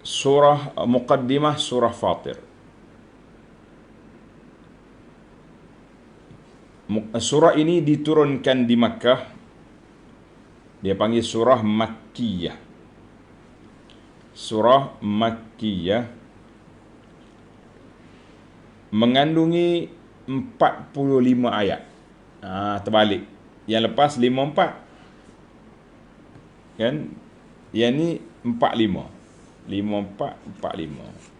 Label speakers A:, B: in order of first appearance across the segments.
A: surah Muqaddimah surah Fatir. Surah ini diturunkan di Makkah. Dia panggil surah Makkiyah. Surah Makkiyah mengandungi 45 ayat. Terbalik. Yang lepas 54. Kan? Yang ni 45. 54, 45.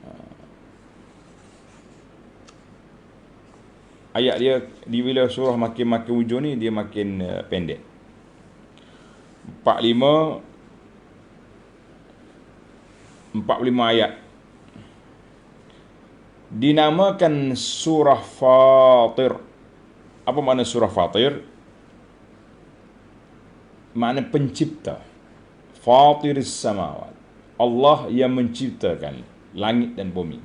A: Ayat dia di bila surah makin hujung ni dia makin pendek. 45 ayat. Dinamakan surah Fatir. Apa makna surah Fatir? Makna pencipta. Fatiris samawat. Allah yang menciptakan langit dan bumi.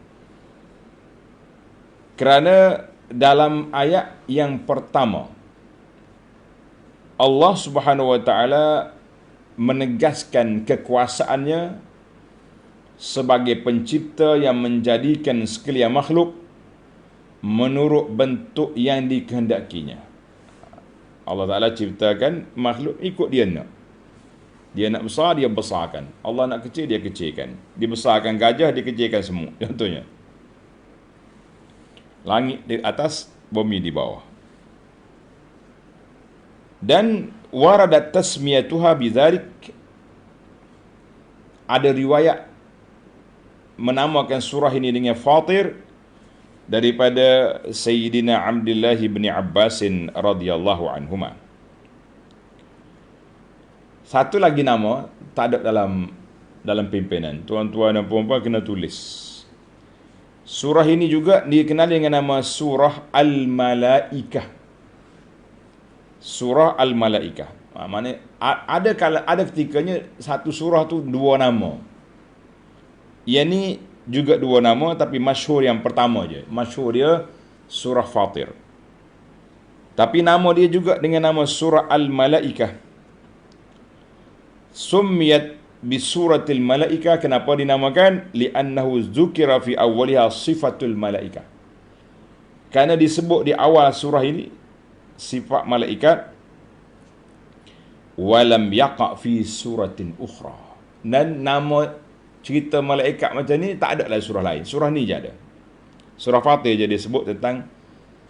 A: Kerana dalam ayat yang pertama Allah Subhanahu wa taala menegaskan kekuasaannya sebagai pencipta yang menjadikan sekalian makhluk menurut bentuk yang dikehendakinya. Allah Ta'ala ciptakan makhluk ikut dia nak. Dia nak besar, dia besarkan. Allah nak kecil, dia kecilkan. Dia besarkan gajah, dia kecilkan semut. Contohnya. Langit di atas, bumi di bawah. Dan waradat tasmiyatuha bidzalik. Ada riwayat menamakan surah ini dengan Fatir daripada Sayyidina Abdullah bin Abbasin radhiyallahu anhuma. Satu lagi nama tak ada dalam pimpinan. Tuan-tuan dan puan-puan kena tulis. Surah ini juga dikenal dengan nama surah Al-Malaikah. Surah Al-Malaikah. Maknanya ada ketikanya satu surah tu dua nama. Yang ni juga dua nama tapi masyhur yang pertama je. Masyhur dia surah Fatir. Tapi nama dia juga dengan nama surah Al-Malaikah. Summiyat bi suratil malaikah. Kenapa dinamakan? Li'annahu zukira fi awwaliha sifatul malaikah. Kerana disebut di awal surah ini sifat malaikat. Walam yaqa fi suratin ukhra. Dan nama cerita malaikat macam ni tak ada dalam surah lain. Surah ni je ada. Surah Fatir je disebut tentang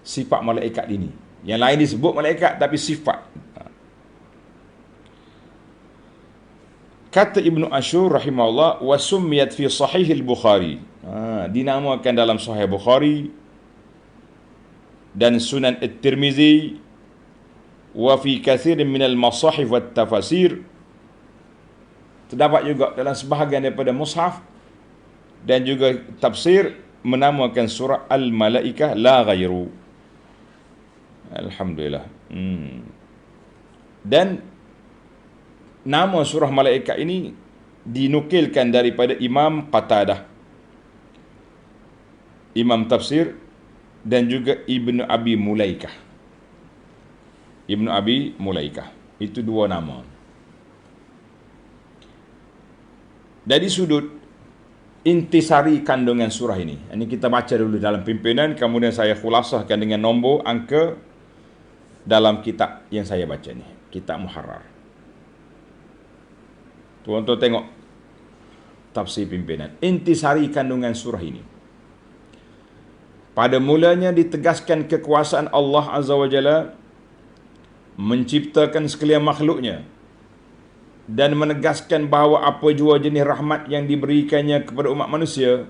A: sifat malaikat ini. Yang lain disebut malaikat tapi sifat. Kata Ibnu Ashur rahimahullah, wa summiyat fi sahih al-Bukhari. Dinamakan dalam sahih Bukhari dan Sunan At-Tirmizi wa fi kathir min al-masahif wa tafasir. Terdapat juga dalam sebahagian daripada mushaf dan juga tafsir menamakan surah Al-Malaikah la ghairu. Alhamdulillah. Dan nama surah malaikat ini dinukilkan daripada Imam Qatadah, Imam Tafsir, dan juga Ibnu Abi Mulaikah. Ibnu Abi Mulaikah. Itu dua nama. Dari sudut intisari kandungan surah ini. Ini kita baca dulu dalam pimpinan, kemudian saya khulasahkan dengan nombor, angka dalam kitab yang saya baca ni. Kitab Muharrar. Tuan-tuan tengok tafsir pimpinan. Intisari kandungan surah ini. Pada mulanya ditegaskan kekuasaan Allah Azza wa Jalla menciptakan sekalian makhluknya dan menegaskan bahawa apa jua jenis rahmat yang diberikannya kepada umat manusia,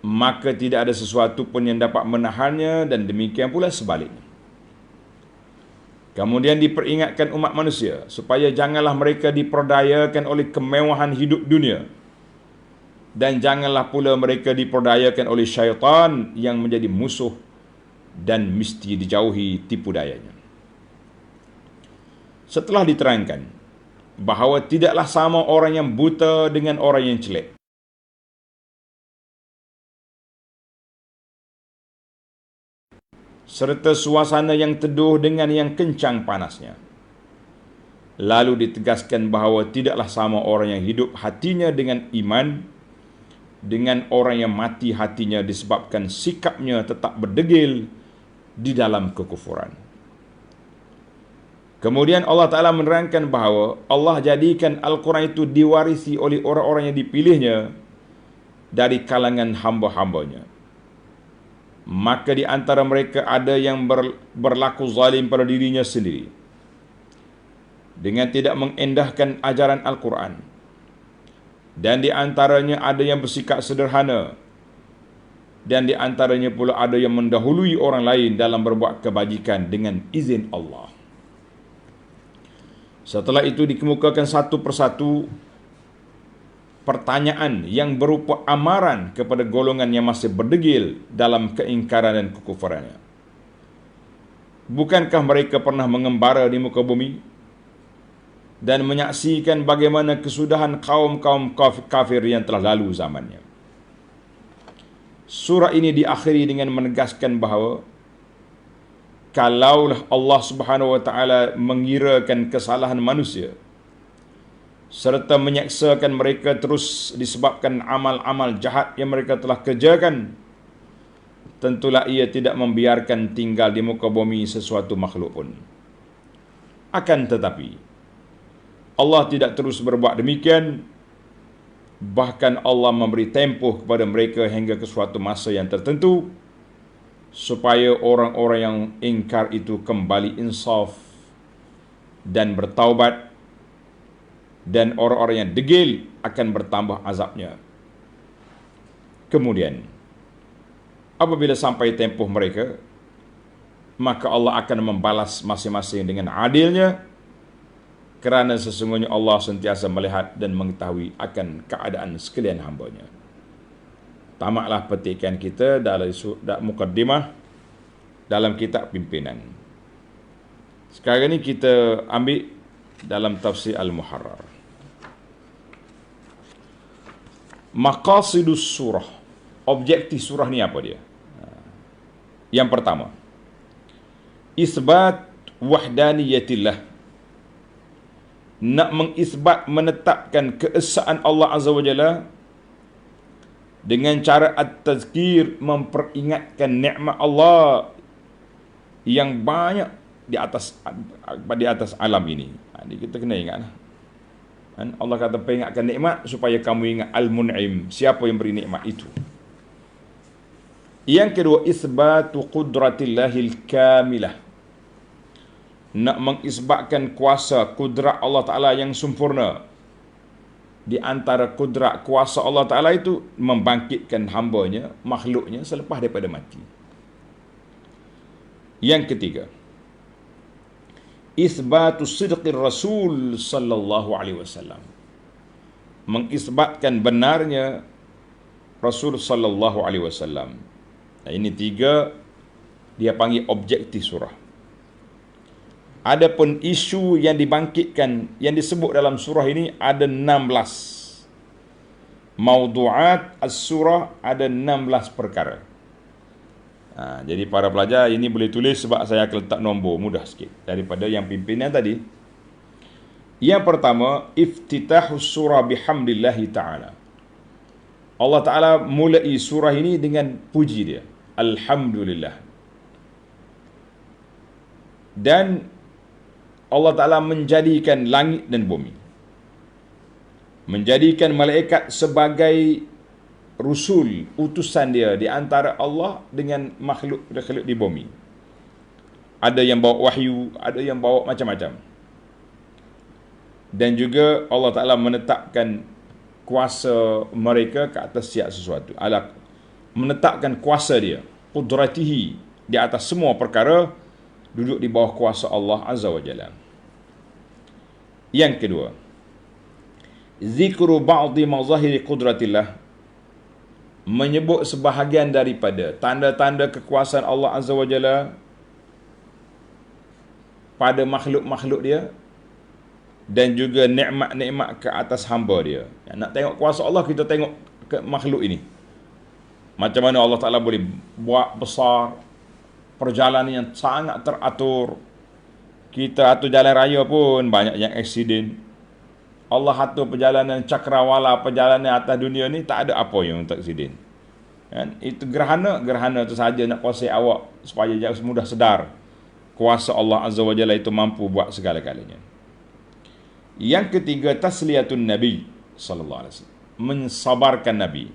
A: maka tidak ada sesuatu pun yang dapat menahannya, dan demikian pula sebaliknya. Kemudian diperingatkan umat manusia supaya janganlah mereka diperdayakan oleh kemewahan hidup dunia, dan janganlah pula mereka diperdayakan oleh syaitan yang menjadi musuh dan mesti dijauhi tipu dayanya. Setelah diterangkan bahawa tidaklah sama orang yang buta dengan orang yang celak, serta suasana yang teduh dengan yang kencang panasnya. Lalu ditegaskan bahawa tidaklah sama orang yang hidup hatinya dengan iman dengan orang yang mati hatinya disebabkan sikapnya tetap berdegil di dalam kekufuran. Kemudian Allah Ta'ala menerangkan bahawa Allah jadikan Al-Quran itu diwarisi oleh orang-orang yang dipilihnya dari kalangan hamba-hambanya. Maka di antara mereka ada yang berlaku zalim pada dirinya sendiri dengan tidak mengendahkan ajaran Al-Quran. Dan di antaranya ada yang bersikap sederhana. Dan di antaranya pula ada yang mendahului orang lain dalam berbuat kebajikan dengan izin Allah. Setelah itu dikemukakan satu persatu pertanyaan yang berupa amaran kepada golongan yang masih berdegil dalam keingkaran dan kekufurannya. Bukankah mereka pernah mengembara di muka bumi dan menyaksikan bagaimana kesudahan kaum-kaum kafir yang telah lalu zamannya? Surah ini diakhiri dengan menegaskan bahawa kalaulah Allah Subhanahu wa taala mengirakan kesalahan manusia serta menyeksakan mereka terus disebabkan amal-amal jahat yang mereka telah kerjakan, tentulah ia tidak membiarkan tinggal di muka bumi sesuatu makhluk pun. Akan tetapi Allah tidak terus berbuat demikian. Bahkan Allah memberi tempoh kepada mereka hingga ke suatu masa yang tertentu supaya orang-orang yang ingkar itu kembali insaf dan bertaubat, dan orang-orang yang degil akan bertambah azabnya. Kemudian apabila sampai tempoh mereka, maka Allah akan membalas masing-masing dengan adilnya, kerana sesungguhnya Allah sentiasa melihat dan mengetahui akan keadaan sekalian hambanya. Tamatlah petikan kita dalam mukaddimah dalam kitab pimpinan. Sekarang ini kita ambil dalam tafsir Al-Muharrar. Maqasidus surah, objektif surah ni apa dia? Yang pertama, isbat wahdaniyatillah, nak mengisbat, menetapkan keesaan Allah Azza wa Jalla dengan cara at-tazkir, memperingatkan nikmat Allah yang banyak di atas alam ini. Jadi kita kena ingatlah. Allah kata peringatkan nikmat supaya kamu ingat Al-Mun'im, siapa yang beri nikmat itu. Yang kedua, isbatu qudratillahil kamilah, nak mengisbatkan kuasa kudrat Allah Ta'ala yang sempurna. Di antara kudrat kuasa Allah Ta'ala itu membangkitkan hambanya, makhluknya selepas daripada mati. Yang ketiga, isbatu sidqir Rasul sallallahu alaihi wasallam, mengisbatkan benarnya Rasul sallallahu alaihi wasallam. Ini tiga dia panggil objektif surah. Adapun isu yang dibangkitkan, yang disebut dalam surah ini ada 16. Maudu'at as-surah ada 16 perkara. Jadi para pelajar ini boleh tulis sebab saya akan letak nombor mudah sikit daripada yang pimpinan tadi. Yang pertama, iftitahus surah bihamdillahi ta'ala. Allah Ta'ala mulai surah ini dengan puji dia, Alhamdulillah. Dan Allah Ta'ala menjadikan langit dan bumi, menjadikan malaikat sebagai rusul, utusan dia di antara Allah dengan makhluk di bumi. Ada yang bawa wahyu, ada yang bawa macam-macam. Dan juga Allah Ta'ala menetapkan kuasa mereka ke atas setiap sesuatu. Allah menetapkan kuasa dia, qudratihi, di atas semua perkara, duduk di bawah kuasa Allah Azza wa Jalla. Yang kedua, zikru ba'di mazahiri qudratillah, menyebut sebahagian daripada tanda-tanda kekuasaan Allah Azza wa Jalla pada makhluk-makhluk dia, dan juga nikmat-nikmat ke atas hamba dia. Nak tengok kuasa Allah, kita tengok ke makhluk ini. Macam mana Allah Ta'ala boleh buat besar, perjalanan yang sangat teratur. Kita atur jalan raya pun banyak yang aksiden. Allah atur perjalanan cakrawala, perjalanan atas dunia ni, tak ada apa yang taksidin. Kan? Itu gerhana tu saja nak kuasai awak supaya jangan mudah sedar kuasa Allah Azza wa Jalla itu mampu buat segala-galanya. Yang ketiga, tasliyatun Nabi sallallahu alaihi wasallam, mensabarkan Nabi,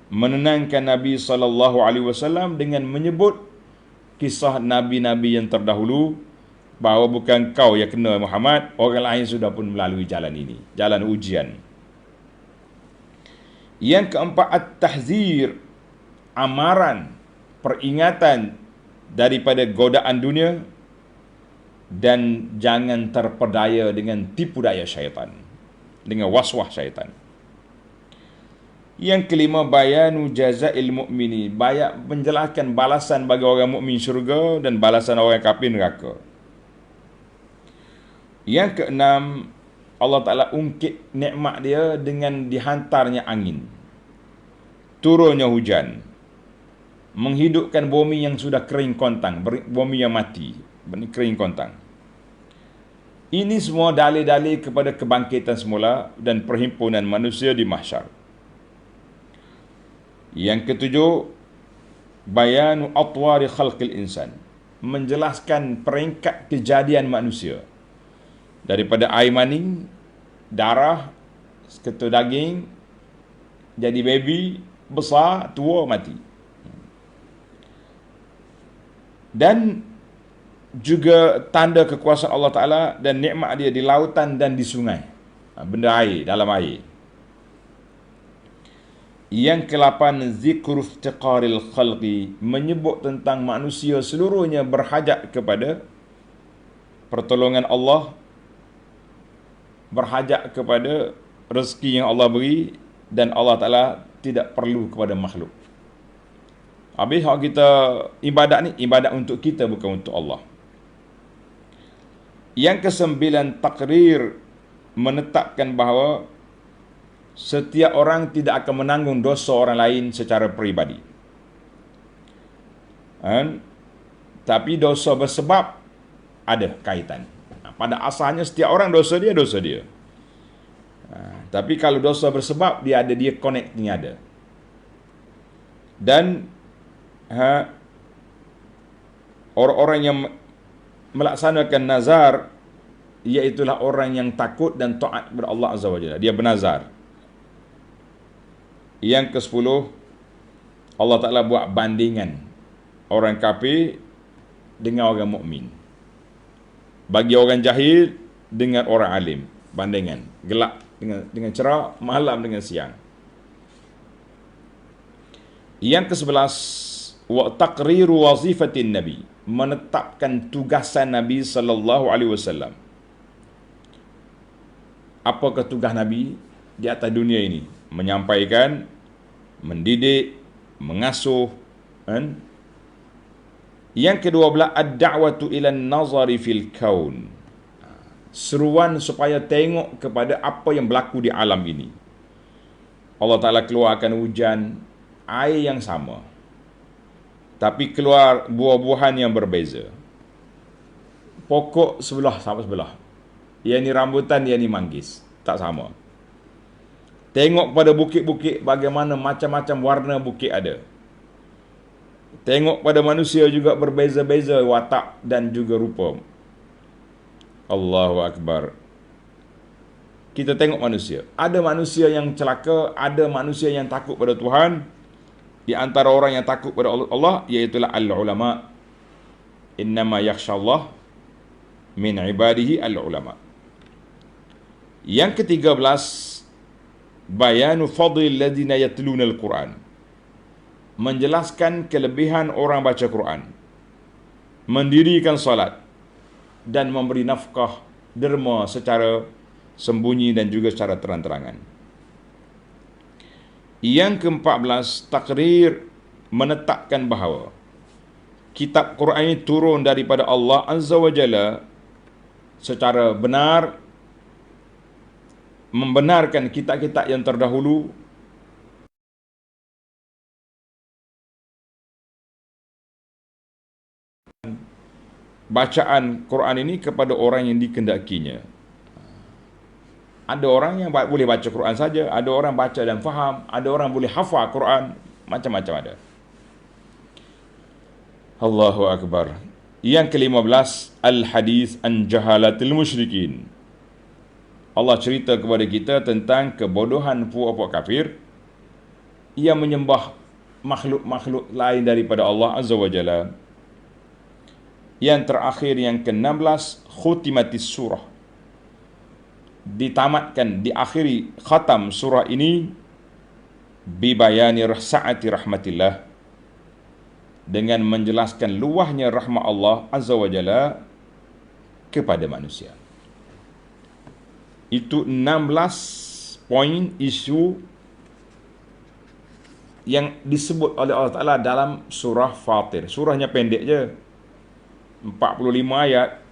A: menenangkan Nabi sallallahu alaihi wasallam dengan menyebut kisah nabi-nabi yang terdahulu, bahawa bukan kau yang kena Muhammad, orang lain sudah pun melalui jalan ini, jalan ujian. Yang keempat, at-tahzir, amaran, peringatan daripada godaan dunia, dan jangan terpedaya dengan tipu daya syaitan, dengan waswas syaitan. Yang kelima, bayanu jazail mu'mini, bayak menjelaskan balasan bagi orang mukmin syurga dan balasan orang kafir neraka. Yang keenam, Allah Ta'ala ungkit nikmat dia dengan dihantarnya angin, turunnya hujan, menghidupkan bumi yang sudah kering kontang, bumi yang mati, kering kontang. Ini semua dalil-dalil kepada kebangkitan semula dan perhimpunan manusia di mahsyar. Yang ketujuh, bayanu atwari khalqil insan, menjelaskan peringkat kejadian manusia, daripada air mani, darah, seketul daging, jadi baby, besar, tua, mati. Dan juga tanda kekuasaan Allah Ta'ala dan nikmat dia di lautan dan di sungai, benda air, dalam air. Yang ke-8, zikru iftiqaril khalqi, menyebut tentang manusia seluruhnya berhajat kepada pertolongan Allah, berhajat kepada rezeki yang Allah beri, dan Allah Ta'ala tidak perlu kepada makhluk. Habis hak kita ibadat ni, ibadat untuk kita, bukan untuk Allah. Yang ke-9, takrir, menetapkan bahawa setiap orang tidak akan menanggung dosa orang lain secara peribadi. Tapi dosa bersebab ada kaitan. Pada asalnya setiap orang dosa dia. Tapi kalau dosa bersebab, dia connect ni ada. Dan orang-orang yang melaksanakan nazar, iaitulah orang yang takut dan taat kepada Allah Azza wa Jalla. Dia bernazar. Yang ke-10, Allah Ta'ala buat bandingan orang kafir dengan orang mukmin. Bagi orang jahil dengan orang alim, bandingan. Gelap dengan cerah, malam dengan siang. Yang ke-11, wa taqriru wazifatin Nabi, menetapkan tugasan Nabi sallallahu alaihi wasallam. Apakah tugas Nabi di atas dunia ini? Menyampaikan, mendidik, mengasuh. Yang ke-12, ad-da'watu ila an-nazari fil kaun, seruan supaya tengok kepada apa yang berlaku di alam ini. Allah Ta'ala keluarkan hujan, air yang sama, tapi keluar buah-buahan yang berbeza. Pokok sebelah sama sebelah, yang ni rambutan, yang ni manggis, tak sama. Tengok pada bukit-bukit, bagaimana macam-macam warna bukit ada. Tengok pada manusia juga berbeza-beza watak dan juga rupa. Allahu Akbar. Kita tengok manusia. Ada manusia yang celaka, ada manusia yang takut pada Tuhan. Di antara orang yang takut pada Allah, iaitulah al-ulama. Innama yakhshallah min ibadihi al-ulama. Yang ke-13, bayanu fadlil ladina yatluna al-Quran, menjelaskan kelebihan orang baca Quran, mendirikan salat, dan memberi nafkah derma secara sembunyi dan juga secara terang-terangan. Yang ke-14, takrir, menetapkan bahawa kitab Quran ini turun daripada Allah Azza wa Jalla secara benar, membenarkan kitab-kitab yang terdahulu, bacaan Quran ini kepada orang yang dikehendakinya. Ada orang yang boleh baca Quran saja, ada orang baca dan faham, ada orang boleh hafal Quran, macam-macam ada. Allahu Akbar. Yang ke-15, Al-Hadis an Jahalatil Musyrikin. Allah cerita kepada kita tentang kebodohan puak-puak kafir yang menyembah makhluk-makhluk lain daripada Allah Azza wa Jalla. Yang terakhir, yang ke-16, Khutimatis surah. Ditamatkan, diakhiri khatam surah ini bibayani sa'ati rahmatillah, dengan menjelaskan luahnya rahmat Allah Azza wa Jalla kepada manusia. Itu 16 poin isu yang disebut oleh Allah Ta'ala dalam surah Fatir. Surahnya pendek je, 45 ayat,